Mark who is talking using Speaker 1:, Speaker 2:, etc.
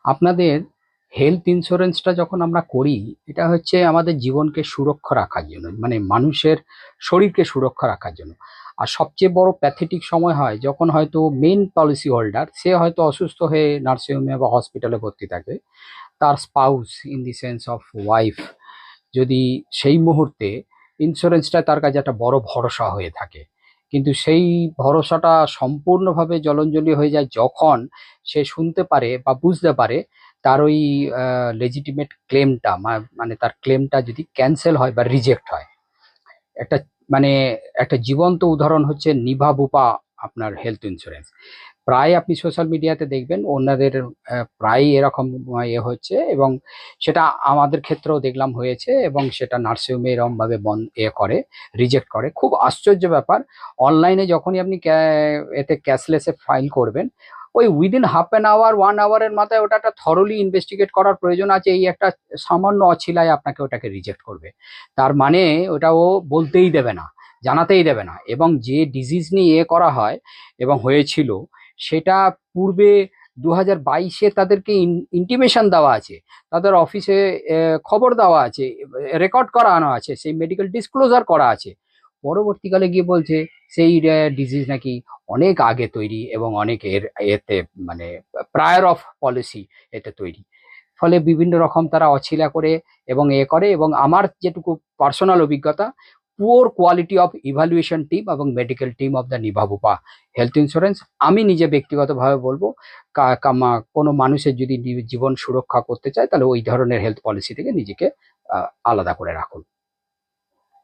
Speaker 1: আপনাদের হেলথ ইন্স্যুরেন্সটা যখন আমরা করি, এটা হচ্ছে আমাদের জীবনকে সুরক্ষা রাখার জন্য, মানে মানুষের শরীরকে সুরক্ষা রাখার জন্য। আর সবচেয়ে বড় প্যাথেটিক সময় হয় যখন হয়তো মেন পলিসি হোল্ডার সে হয়তো অসুস্থ হয়ে নার্সিংহোমে বা হসপিটালে ভর্তি থাকে, তার spouse in the sense of wife যদি সেই মুহূর্তে ইন্স্যুরেন্সটা তার কাছে একটা বড় ভরসা হয়ে থাকে, কিন্তু সেই ভরসাটা সম্পূর্ণভাবে জলঞ্জলি হয়ে যায় যখন সে শুনতে পারে বা বুঝতে পারে তার ওই লেজিটিমেট ক্লেমটা, মানে তার ক্লেমটা যদি ক্যান্সেল হয় বা রিজেক্ট হয়। একটা মানে একটা জীবন্ত উদাহরণ হচ্ছে নিভা বুপা, আপনার হেলথ ইন্স্যুরেন্স। প্রায় আপনি সোশ্যাল মিডিয়াতে দেখবেন ওনাদের প্রায় এরকম হচ্ছে, এবং সেটা আমাদের ক্ষেত্রেও দেখলাম হয়েছে, এবং সেটা নার্সিংহোমে এরকম ভাবে বন্ধ করে, রিজেক্ট করে। খুব আশ্চর্য ব্যাপার, অনলাইনে যখনই আপনি এতে ক্যাশলেসে ফাইল করবেন, ওই উইদিন হাফ অ্যান আওয়ার 1 আওয়ারের মাথায় ওটা একটা থরলি ইনভেস্টিগেট করার প্রয়োজন আছে। এই একটা সামান্য অছিলায় আপনাকে ওটাকে রিজেক্ট করবে, তার মানে ওটা ও বলতেই দেবে না, জানাতেই দেবে না। এবং যে ডিজিজ নিয়ে করা হয় এবং হয়েছিল, সেটা পূর্বে 2022-এ তাদেরকে ইন্টিমেশন দেওয়া আছে, তাদের অফিসে খবর দেওয়া আছে, রেকর্ড করানো আছে, সেই মেডিকেল ডিসক্লোজার করা আছে। পরবর্তীকালে গিয়ে বলছে সেই ডিজিজ নাকি অনেক আগে তৈরি এবং অনেক এতে মানে প্রায়র অফ পলিসি এতে তৈরি। ফলে বিভিন্ন রকম তারা অছিলা করে এবং করে। এবং আমার যেটুকু পার্সোনাল অভিজ্ঞতা, poor quality of evaluation team এবং medical team of the Niva Bupa health insurance. আমি নিজে ব্যক্তিগতভাবে বলবো, কোনো মানুষের যদি জীবন সুরক্ষা করতে চায় তাহলে ওই ধরনের হেলথ পলিসি থেকে নিজেকে আলাদা করে রাখুন।